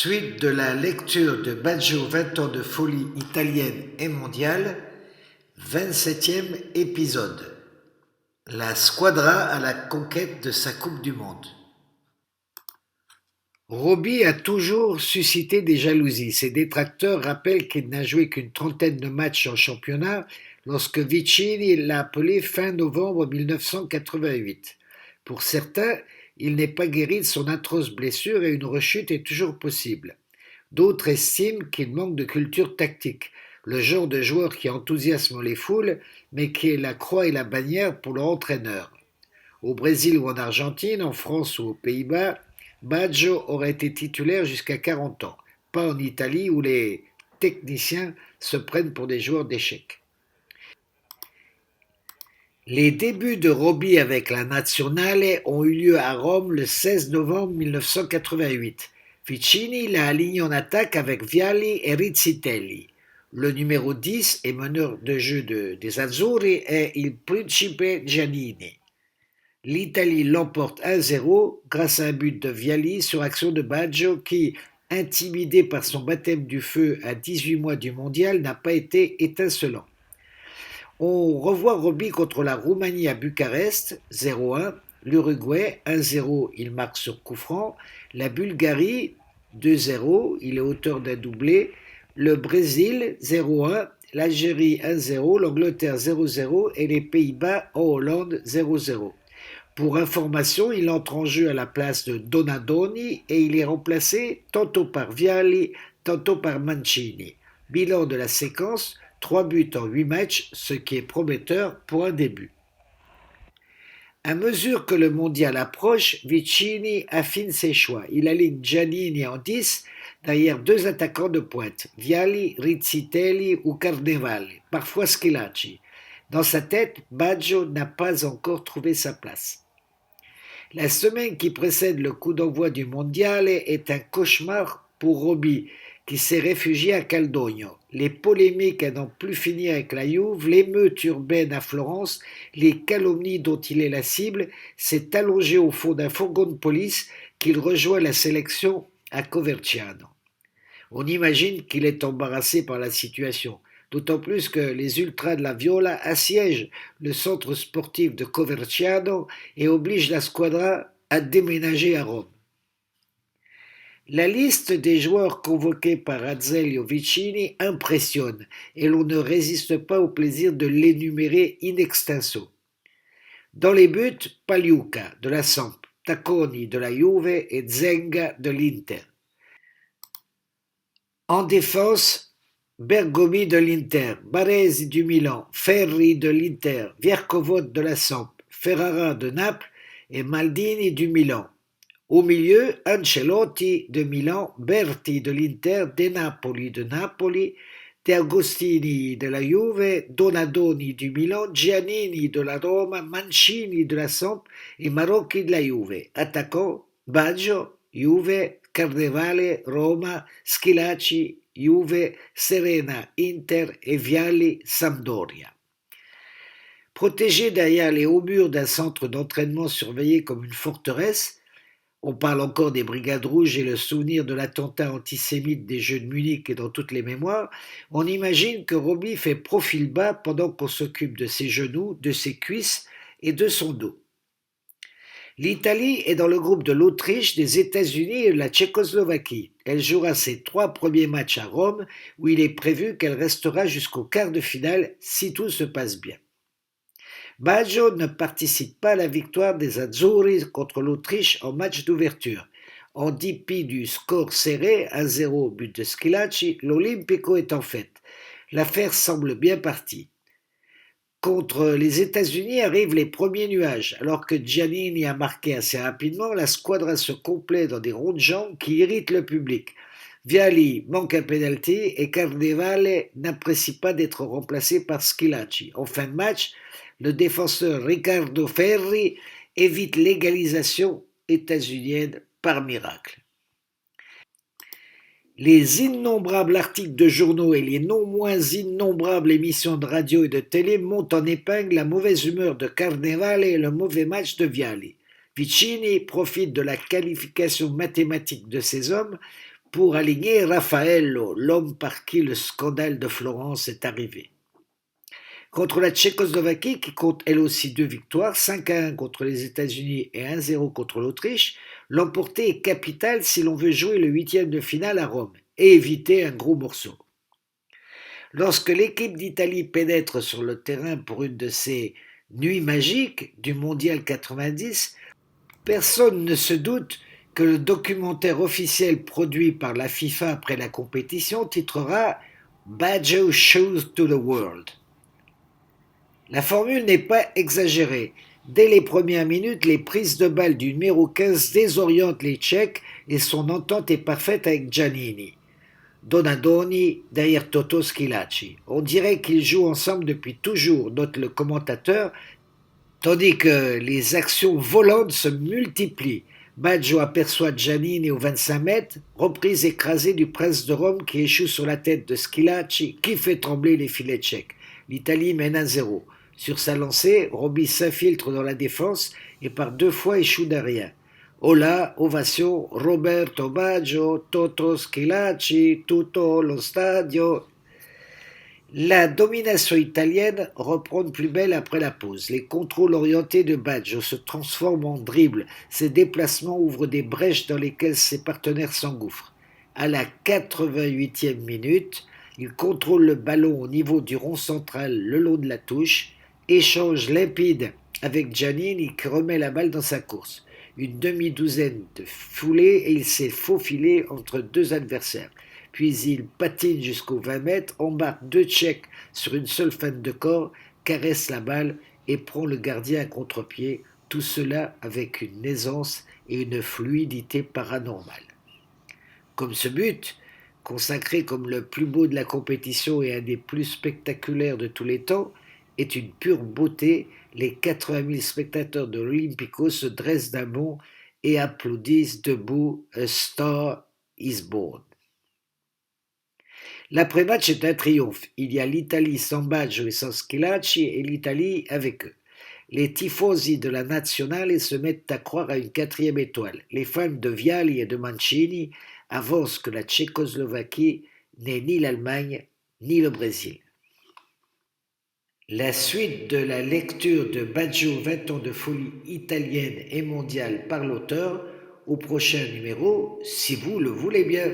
Suite de la lecture de Baggio 20 ans de folie italienne et mondiale, 27e épisode. La squadra à la conquête de sa Coupe du Monde. Robbie a toujours suscité des jalousies. Ses détracteurs rappellent qu'il n'a joué qu'une trentaine de matchs en championnat lorsque Vicini l'a appelé fin novembre 1988. Pour certains, il n'est pas guéri de son atroce blessure et une rechute est toujours possible. D'autres estiment qu'il manque de culture tactique, le genre de joueur qui enthousiasme les foules, mais qui est la croix et la bannière pour leur entraîneur. Au Brésil ou en Argentine, en France ou aux Pays-Bas, Baggio aurait été titulaire jusqu'à 40 ans, pas en Italie où les techniciens se prennent pour des joueurs d'échecs. Les débuts de Robbie avec la Nazionale ont eu lieu à Rome le 16 novembre 1988. Vicini l'a aligné en attaque avec Vialli et Rizzitelli. Le numéro 10 et meneur de jeu des Azzurri est il Principe Giannini. L'Italie l'emporte 1-0 grâce à un but de Vialli sur action de Baggio qui, intimidé par son baptême du feu à 18 mois du mondial, n'a pas été étincelant. On revoit Robbie contre la Roumanie à Bucarest, 0-1, l'Uruguay, 1-0, il marque sur coup franc, la Bulgarie, 2-0, il est auteur d'un doublé, le Brésil, 0-1, l'Algérie, 1-0, l'Angleterre, 0-0 et les Pays-Bas en Hollande, 0-0. Pour information, il entre en jeu à la place de Donadoni et il est remplacé tantôt par Vialli, tantôt par Mancini. Bilan de la séquence, 3 buts en 8 matchs, ce qui est prometteur pour un début. À mesure que le mondial approche, Vicini affine ses choix. Il aligne Giannini en 10 derrière deux attaquants de pointe, Vialli, Rizzitelli ou Carnevale, parfois Schillaci. Dans sa tête, Baggio n'a pas encore trouvé sa place. La semaine qui précède le coup d'envoi du mondial est un cauchemar pour Robbie, qui s'est réfugié à Caldogno. Les polémiques à n'en plus finir avec la Juve, l'émeute urbaine à Florence, les calomnies dont il est la cible, s'est allongé au fond d'un fourgon de police qu'il rejoint la sélection à Coverciano. On imagine qu'il est embarrassé par la situation, d'autant plus que les ultras de la Viola assiègent le centre sportif de Coverciano et obligent la squadra à déménager à Rome. La liste des joueurs convoqués par Azeglio Vicini impressionne et l'on ne résiste pas au plaisir de l'énumérer in extenso. Dans les buts, Pagliuca de la Samp, Tacconi de la Juve et Zenga de l'Inter. En défense, Bergomi de l'Inter, Baresi du Milan, Ferri de l'Inter, Viercovot de la Samp, Ferrara de Naples et Maldini du Milan. Au milieu, Ancelotti de Milan, Berti de l'Inter, De Napoli de Napoli, De Agostini de la Juve, Donadoni du Milan, Giannini de la Roma, Mancini de la Samp et Marocchi de la Juve. Attaquant, Baggio, Juve, Carnevale, Roma, Schillaci, Juve, Serena, Inter et Vialli, Sampdoria. Protégé derrière les hauts murs d'un centre d'entraînement surveillé comme une forteresse, on parle encore des Brigades Rouges et le souvenir de l'attentat antisémite des Jeux de Munich est dans toutes les mémoires, on imagine que Robbie fait profil bas pendant qu'on s'occupe de ses genoux, de ses cuisses et de son dos. L'Italie est dans le groupe de l'Autriche, des États-Unis et de la Tchécoslovaquie. Elle jouera ses 3 premiers matchs à Rome, où il est prévu qu'elle restera jusqu'au quart de finale si tout se passe bien. Baggio ne participe pas à la victoire des Azzurri contre l'Autriche en match d'ouverture. En dépit du score serré, 1-0 au but de Schillaci, l'Olimpico est en fête. L'affaire semble bien partie. Contre les États-Unis arrivent les premiers nuages. Alors que Giannini a marqué assez rapidement, la squadra se complaît dans des ronds de jambes qui irritent le public. Vialli manque un penalty et Carnevale n'apprécie pas d'être remplacé par Schillaci. En fin de match, le défenseur Riccardo Ferri évite l'égalisation états-unienne par miracle. Les innombrables articles de journaux et les non moins innombrables émissions de radio et de télé montent en épingle la mauvaise humeur de Carnevale et le mauvais match de Vialli. Vicini profite de la qualification mathématique de ses hommes pour aligner Raffaello, l'homme par qui le scandale de Florence est arrivé. Contre la Tchécoslovaquie, qui compte elle aussi 2 victoires, 5-1 contre les États-Unis et 1-0 contre l'Autriche, l'emporter est capital si l'on veut jouer le huitième de finale à Rome et éviter un gros morceau. Lorsque l'équipe d'Italie pénètre sur le terrain pour une de ces nuits magiques du Mondial 90, personne ne se doute que le documentaire officiel produit par la FIFA après la compétition titrera Baggio Shows to the World. La formule n'est pas exagérée. Dès les premières minutes, les prises de balles du numéro 15 désorientent les Tchèques et son entente est parfaite avec Giannini. Donadoni derrière Toto Schillaci. On dirait qu'ils jouent ensemble depuis toujours, note le commentateur, tandis que les actions volantes se multiplient. Baggio aperçoit Giannini aux 25 mètres, reprise écrasée du prince de Rome qui échoue sur la tête de Schillaci, qui fait trembler les filets tchèques. L'Italie mène 1-0. Sur sa lancée, Robbie s'infiltre dans la défense et par 2 fois échoue derrière. Hola, ovation, Roberto Baggio, Toto Schillaci, tutto lo stadio. La domination italienne reprend de plus belle après la pause. Les contrôles orientés de Baggio se transforment en dribble. Ses déplacements ouvrent des brèches dans lesquelles ses partenaires s'engouffrent. À la 88e minute, il contrôle le ballon au niveau du rond central le long de la touche, échange limpide avec Giannini qui remet la balle dans sa course. Une demi-douzaine de foulées et il s'est faufilé entre 2 adversaires. Puis il patine jusqu'aux 20 mètres, embarque 2 Tchèques sur une seule feinte de corps, caresse la balle et prend le gardien à contre-pied, tout cela avec une aisance et une fluidité paranormale. Comme ce but, consacré comme le plus beau de la compétition et un des plus spectaculaires de tous les temps, est une pure beauté, les 80 000 spectateurs de l'Olympico se dressent d'un bond et applaudissent debout « A Star is Born ». L'après-match est un triomphe. Il y a l'Italie sans Baggio et sans Schillaci et l'Italie avec eux. Les tifosi de la Nazionale se mettent à croire à une 4e étoile. Les fans de Vialli et de Mancini avancent que la Tchécoslovaquie n'est ni l'Allemagne ni le Brésil. La suite de la lecture de Baggio 20 ans de folie italienne et mondiale par l'auteur au prochain numéro, si vous le voulez bien.